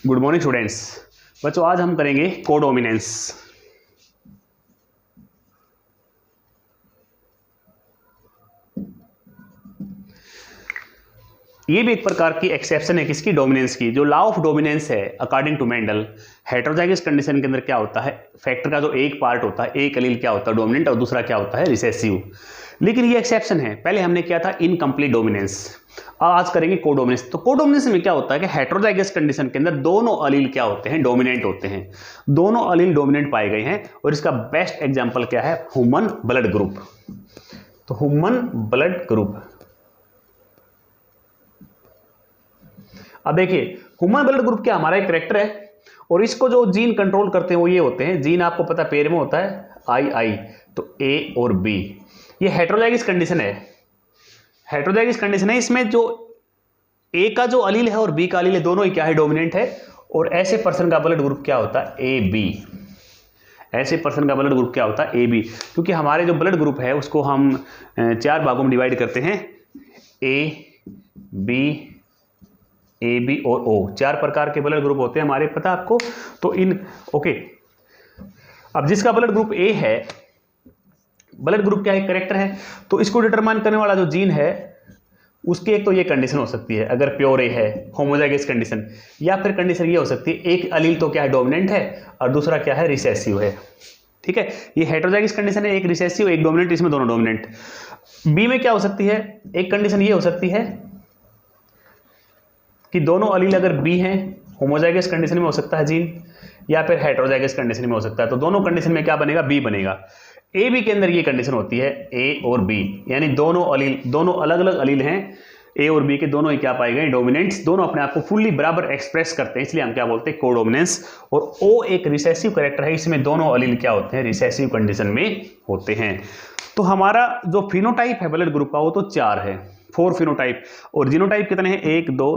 Good morning students. बच्चों आज हम करेंगे कोडोमिनेंस। ये भी एक प्रकार की एक्सेप्शन है किसकी, डोमिनेंस की। जो लॉ ऑफ डोमिनेंस है according to Mendel, heterozygous condition के अंदर क्या होता है, फैक्टर का जो एक पार्ट होता है, एक एलील क्या होता है डोमिनेंट और दूसरा क्या होता है रिसेसिव। लेकिन ये एक्सेप्शन है, पहले हमने किया था इनकम्प्लीट डोमिनेंस, आज करेंगे कोडोमिनेंस। तो कोडोमिनेंस में क्या होता है कि हेटेरोजाइगस कंडीशन के अंदर दोनों अलील क्या होते हैं, डोमिनेंट होते हैं। दोनों अलील डोमिनेंट पाए गए हैं और इसका बेस्ट एग्जांपल क्या है, ह्यूमन ब्लड ग्रुप। तो ह्यूमन ब्लड ग्रुप, अब देखिए ह्यूमन ब्लड ग्रुप क्या हमारा एक कैरेक्टर है और इसको जो जीन कंट्रोल करते हैं वो ये होते हैं। जीन आपको पता पेयर में होता है आई, तो ए और बी। ये हेटेरोजाइगस कंडीशन है, हेटेरोजाइगस कंडीशन है। इसमें जो ए का जो अलील है और बी का अलील है दोनों ही क्या है, डोमिनेंट है। और ऐसे पर्सन का ब्लड ग्रुप क्या होता है, ए बी। ऐसे पर्सन का ब्लड ग्रुप क्या होता है, ए बी। क्योंकि हमारे जो ब्लड ग्रुप है उसको हम 4 भागों में डिवाइड करते हैं, ए बी और ओ। 4 प्रकार के ब्लड ग्रुप होते हैं हमारे, पता आपको। तो इन ओके, अब जिसका ब्लड ग्रुप ए है, ब्लड ग्रुप क्या है, कैरेक्टर है, तो इसको डिटरमाइन करने वाला जो जीन है उसकी एक तो ये कंडीशन हो सकती है, अगर प्योर ए है होमोजाइगस कंडीशन, या फिर कंडीशन ये हो सकती है एक अलील तो क्या है डोमिनेंट है और दूसरा क्या है रिसेसिव है। ठीक है, ये हेटेरोजाइगस कंडीशन है, एक रिसेसिव एक डोमिनेंट, इसमें दोनों डोमिनेंट। बी में क्या हो सकती है, एक कंडीशन ये हो सकती है कि दोनों अलील अगर बी हैं, होमोजाइगस कंडीशन में हो सकता है जीन, या फिर हेटेरोजाइगस कंडीशन में हो सकता है। तो दोनों कंडीशन में क्या बनेगा, बी बनेगा। ए बी के अंदर ये कंडीशन होती है ए और बी, यानी दोनों अलील, दोनों अलग अलग अलील हैं ए और बी के, दोनों ही क्या पाए गए, डोमिनेंट्स। दोनों अपने आप को फुल्ली बराबर एक्सप्रेस करते हैं, इसलिए हम क्या बोलते हैं, कोडोमिनेंस। और ओ एक रिसेसिव कैरेक्टर है, इसमें दोनों अलील क्या होते हैं, रिसेसिव कंडीशन में होते हैं। तो हमारा जो फिनोटाइप है ब्लड ग्रुप का वो तो 4 है, 4 फिनोटाइप। और जीनोटाइप कितने हैं, 1 2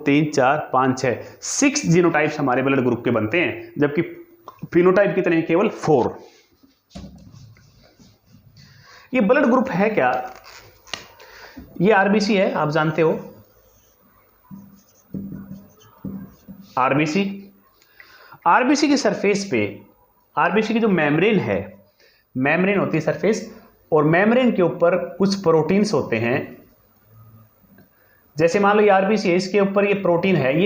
3 4 5 6, 6 जीनोटाइप्स हमारे ब्लड ग्रुप के बनते हैं, जबकि फिनोटाइप कितने हैं, केवल 4। ये ब्लड ग्रुप है क्या, ये आरबीसी है, आप जानते हो आरबीसी। आरबीसी की सरफेस पे, आरबीसी की जो मेम्ब्रेन है, मेम्ब्रेन होती है सरफेस, और मेम्ब्रेन के ऊपर कुछ प्रोटीन्स होते हैं। जैसे मान लो ये आरबीसी है, इसके ऊपर ये प्रोटीन है,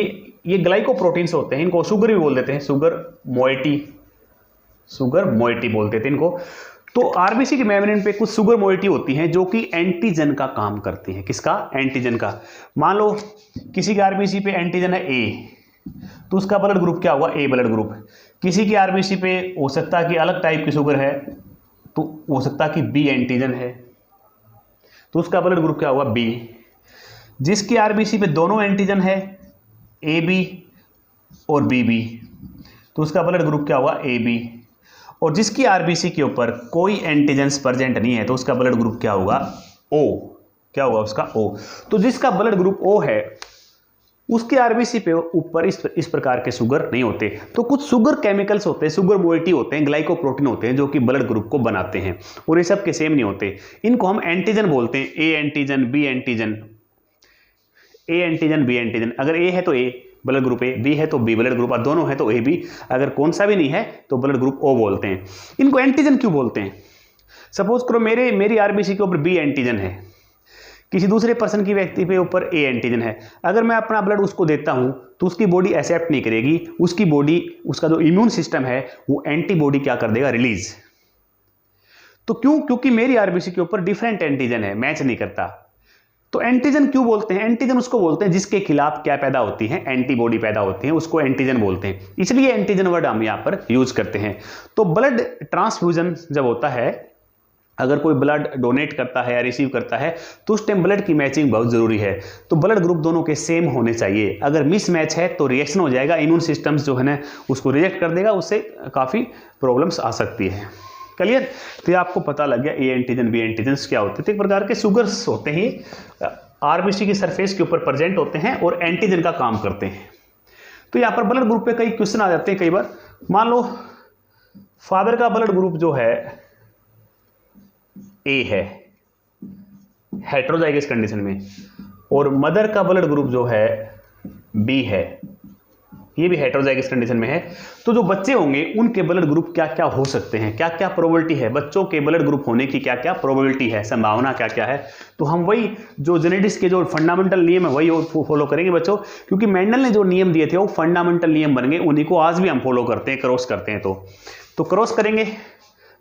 ये ग्लाइकोप्रोटीन्स होते हैं, इनको शुगर भी बोल देते हैं, शुगर मोइटी बोलते थे इनको। तो आरबीसी की मेम्ब्रेन पे कुछ शुगर मोइटी होती हैं जो कि एंटीजन का काम करती हैं। किसका, एंटीजन का। मान लो किसी के आरबीसी पे एंटीजन है ए, तो उसका ब्लड ग्रुप क्या हुआ, ए ब्लड ग्रुप। किसी की आरबीसी पे हो सकता है कि अलग टाइप की शुगर है, तो हो सकता है कि बी एंटीजन है, तो उसका ब्लड ग्रुप क्या हुआ, बी। जिसकी आरबीसी पे दोनों एंटीजन है, ए बी और बी बी, तो उसका ब्लड ग्रुप क्या हुआ, ए बी। और जिसकी आरबीसी के ऊपर कोई एंटीजेंस प्रेजेंट नहीं है, तो उसका ब्लड ग्रुप क्या होगा, ओ। क्या होगा उसका, ओ। तो जिसका ब्लड ग्रुप ओ है उसके आरबीसी पे ऊपर इस प्रकार के शुगर नहीं होते। तो कुछ शुगर केमिकल्स होते हैं, शुगर मोइटी होते हैं, ग्लाइकोप्रोटीन होते हैं जो कि ब्लड ग्रुप को बनाते हैं, और ये सब के सेम नहीं होते। इनको हम एंटीजन बोलते हैं, A antigen B antigen, A antigen B antigen. अगर ए है तो A blood group A, B है तो बी ब्लड ग्रुप, और दोनों है तो ए बी। अगर कौन सा भी नहीं है तो ब्लड ग्रुप ओ बोलते हैं। इनको एंटीजन क्यों बोलते हैं, सपोज करो मेरी आरबीसी के ऊपर बी एंटीजन है, किसी दूसरे पर्सन की व्यक्ति पे ऊपर ए एंटीजन है। अगर मैं अपना ब्लड उसको देता हूं तो उसकी बॉडी एक्सेप्ट नहीं करेगी, उसकी बॉडी, उसका जो इम्यून सिस्टम है वो एंटीबॉडी क्या कर देगा, रिलीज। तो क्यों, क्योंकि मेरी आरबीसी के ऊपर डिफरेंट एंटीजन है, मैच नहीं करता। तो एंटीजन क्यों बोलते हैं, एंटीजन उसको बोलते हैं जिसके खिलाफ क्या पैदा होती है, एंटीबॉडी पैदा होती है, उसको एंटीजन बोलते हैं। इसलिए एंटीजन वर्ड हम यहां पर यूज करते हैं। तो ब्लड ट्रांसफ्यूजन जब होता है, अगर कोई ब्लड डोनेट करता है या रिसीव करता है, तो उस टाइम ब्लड की मैचिंग बहुत जरूरी है। तो ब्लड ग्रुप दोनों के सेम होने चाहिए। अगर मिस मैच है तो रिएक्शन हो जाएगा, इम्यून सिस्टम्स जो है ना उसको रिजेक्ट कर देगा, उससे काफ़ी प्रॉब्लम्स आ सकती है। क्लियर। तो ये आपको पता लग गया ए एंटीजन बी एंटीजन्स क्या होते हैं। तो एक प्रकार के शुगर्स होते हैं, आरबीसी की सरफेस के ऊपर प्रेजेंट होते हैं और एंटीजन का काम करते हैं। तो यहाँ पर ब्लड ग्रुप पे कई क्वेश्चन आ जाते हैं कई बार। मान लो फादर का ब्लड ग्रुप जो है ए है हेटेरोजाइगस कंडीशन में, और मदर का ब्लड ग्रुप जो है बी है, ये भी हेटेरोजाइगस कंडीशन में है। तो जो बच्चे होंगे उनके ब्लड ग्रुप क्या क्या हो सकते हैं, क्या क्या प्रोबेबिलिटी है, बच्चों के ब्लड ग्रुप होने की क्या क्या प्रोबेबिलिटी है, संभावना क्या क्या है। तो हम वही जो जेनेटिक्स के जो फंडामेंटल नियम है वही फॉलो करेंगे बच्चों, क्योंकि मेंडल ने जो नियम दिए थे वो फंडामेंटल नियम बन गए, उन्हीं को आज भी हम फॉलो करते हैं, क्रॉस करते हैं। तो क्रॉस करेंगे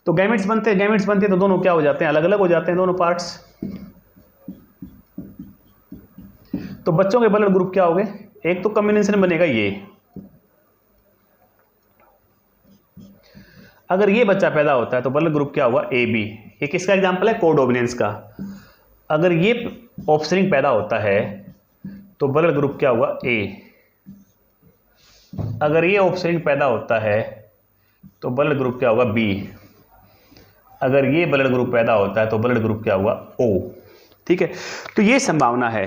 तो गैमेट्स बनते हैं, तो दोनों क्या हो जाते हैं, अलग अलग हो जाते हैं दोनों पार्ट्स। तो बच्चों के ब्लड ग्रुप क्या हो गए, एक तो कॉम्बिनेशन बनेगा ये, अगर ये बच्चा पैदा होता है तो ब्लड ग्रुप क्या हुआ, ए बी। ये किसका एग्जांपल है, कोडोमिनेंस का। अगर ये ऑफस्प्रिंग पैदा होता है तो ब्लड ग्रुप क्या हुआ, ए। अगर ये ऑफस्प्रिंग पैदा होता है तो ब्लड ग्रुप क्या होगा, बी। अगर ये ब्लड ग्रुप पैदा होता है तो ब्लड ग्रुप क्या हुआ, ओ। ठीक है, तो ये संभावना है,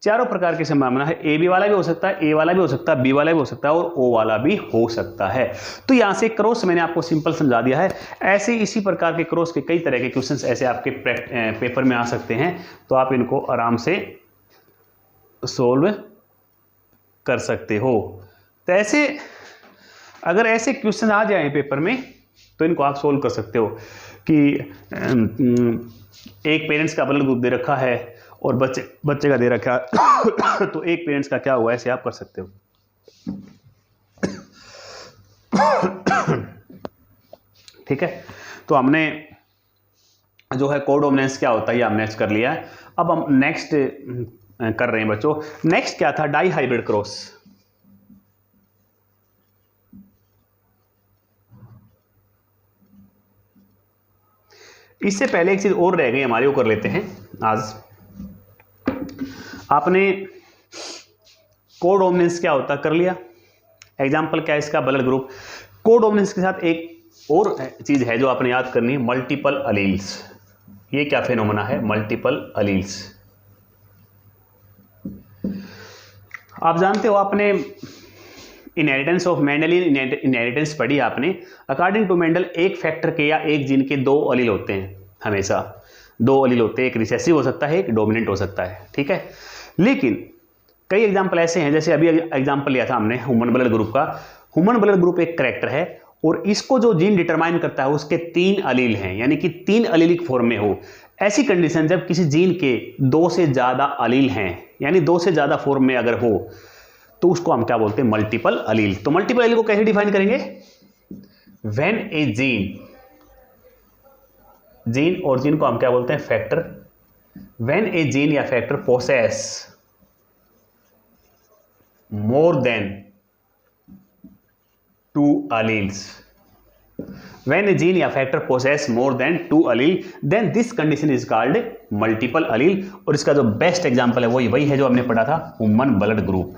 चारों प्रकार की संभावना है। ए बी वाला भी हो सकता है, ए वाला भी हो सकता है, बी वाला भी हो सकता है और ओ वाला भी हो सकता है। तो यहां से क्रॉस मैंने आपको सिंपल समझा दिया है। ऐसे इसी प्रकार के क्रॉस के कई तरह के क्वेश्चंस ऐसे आपके पेपर में आ सकते हैं, तो आप इनको आराम से सोल्व कर सकते हो। तो ऐसे अगर ऐसे क्वेश्चन आ जाए पेपर में तो इनको आप सोल्व कर सकते हो कि एक पेरेंट्स का ब्लड ग्रुप दे रखा है और बच्चे का दे रखा है तो एक पेरेंट्स का क्या हुआ, ऐसे आप कर सकते हो। ठीक है, तो हमने जो है कोडोमिनेंस क्या होता है ये हमने कर लिया है। अब हम नेक्स्ट कर रहे हैं बच्चों। नेक्स्ट क्या था, डाई हाइब्रिड क्रॉस। इससे पहले एक चीज और रह गई हमारी, वो कर लेते हैं आज। आपने कोडोमिनेंस क्या होता कर लिया, एग्जाम्पल क्या है इसका, ब्लड ग्रुप। कोडोमिनेंस के साथ एक और चीज है जो आपने याद करनी है, मल्टीपल अलील्स। ये क्या फिनोमेना है, मल्टीपल अलील्स। आप जानते हो, आपने इनहेरिटेंस ऑफ मेंडलियन इनहेरिटेंस पढ़ी आपने। अकॉर्डिंग टू मेंडल एक फैक्टर के या एक जीन के दो अलील होते हैं, हमेशा दो अलील होते हैं, एक रिसेसिव हो सकता है, एक डोमिनेंट हो सकता है। ठीक है, लेकिन कई एग्जाम्पल ऐसे हैं, जैसे अभी एग्जाम्पल लिया था हमने ह्यूमन ब्लड ग्रुप का। ह्यूमन ब्लड ग्रुप एक करैक्टर है और इसको जो जीन डिटरमाइन करता है उसके 3 अलील हैं, यानी कि 3 अलीलिक फॉर्म में हो। ऐसी कंडीशन जब किसी जीन के 2 से ज्यादा अलील हैं, यानी 2 से ज्यादा फॉर्म में अगर हो, तो उसको हम क्या बोलते हैं, मल्टीपल अलील। तो मल्टीपल अलील को कैसे डिफाइन करेंगे, व्हेन ए जीन और जीन को हम क्या बोलते हैं, फैक्टर। व्हेन ए जीन या factor possess more than 2 alleles, when a gene या factor possess more than 2 allele, then this condition is called multiple allele। और इसका जो बेस्ट एग्जांपल है वही है जो हमने पढ़ा था, ह्यूमन ब्लड ग्रुप।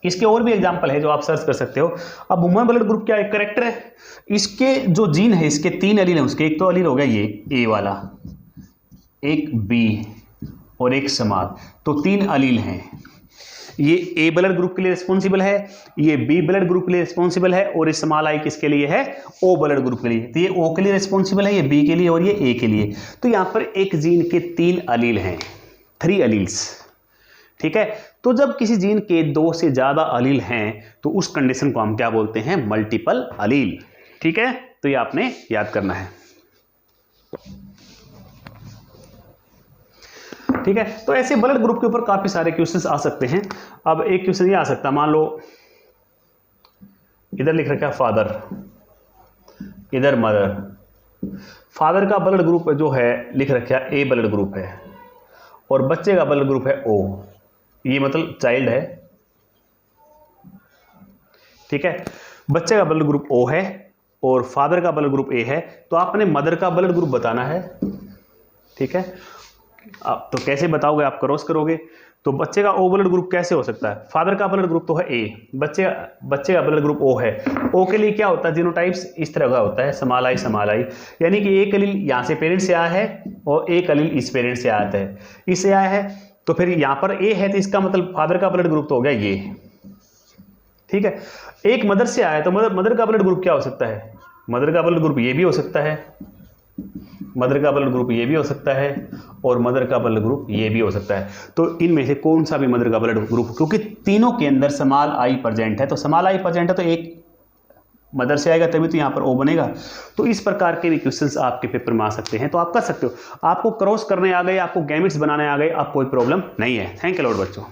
इसके और भी एग्जांपल है जो आप सर्च कर सकते हो। अब ह्यूमन ब्लड ग्रुप क्या एक करैक्टर है, इसके जो जीन है इसके 3 अलील है, उसके एक तो अलील हो गया ये ए वाला, एक बी और एक समाद, तो 3 अलील हैं। ये ए ब्लड ग्रुप के लिए रिस्पॉन्सिबल है, ये बी ब्लड ग्रुप के लिए रिस्पॉन्सिबल है और ये स्मॉल आई किसके लिए है, ओ ब्लड ग्रुप के लिए। तो ये ओ के लिए रिस्पॉन्सिबल है, ये बी के लिए और ये ए के लिए। तो यहां पर एक जीन के 3 अलील हैं, 3 अलील्स। ठीक है, तो जब किसी जीन के 2 से ज्यादा अलील हैं तो उस कंडीशन को हम क्या बोलते हैं, मल्टीपल अलील। ठीक है, तो ये आपने याद करना है। ठीक है, तो ऐसे ब्लड ग्रुप के ऊपर काफी सारे क्वेश्चंस आ सकते हैं। अब एक क्वेश्चन ये आ सकता है, मान लो इधर लिख रखा है फादर, इधर मदर। फादर का ब्लड ग्रुप जो है लिख रखा है ए ब्लड ग्रुप है और बच्चे का ब्लड ग्रुप है ओ, ये मतलब चाइल्ड है। ठीक है, बच्चे का ब्लड ग्रुप ओ है और फादर का ब्लड ग्रुप ए है, तो आपने मदर का ब्लड ग्रुप बताना है। ठीक है, आप तो कैसे बताओगे, आप क्रॉस करोगे। तो बच्चे का ओ ब्लड ग्रुप कैसे हो सकता है, फादर का ब्लड ग्रुप तो है ए, बच्चे का ब्लड ग्रुप ओ है। ओ के लिए क्या होता है, जीनोटाइप्स इस तरह का होता है, स्मॉल आई, यानी कि एक अलील यहाँ से पेरेंट से आया है और एक अलील इस पेरेंट से आता है, इससे आया है, तो फिर यहाँ पर ए है तो इसका मतलब फादर का ब्लड ग्रुप तो हो गया ये। ठीक है, एक मदर से आया तो मदर का ब्लड ग्रुप क्या हो सकता है, मदर का ब्लड ग्रुप ये भी हो सकता है। मदर का ब्लड ग्रुप ये भी हो सकता है और मदर का ब्लड ग्रुप ये भी हो सकता है। तो इनमें से कौन सा भी मदर का ब्लड ग्रुप, क्योंकि तीनों के अंदर स्मॉल आई प्रेजेंट है, तो स्मॉल आई प्रेजेंट है तो एक मदर से आएगा तभी तो यहाँ पर ओ बनेगा। तो इस प्रकार के भी क्वेश्चंस आपके पेपर में आ सकते हैं, तो आप कर सकते हो। आपको क्रॉस करने आ गए, आपको गैमेट्स बनाने आ गए, आप कोई प्रॉब्लम नहीं है। थैंक यू लॉट बच्चों।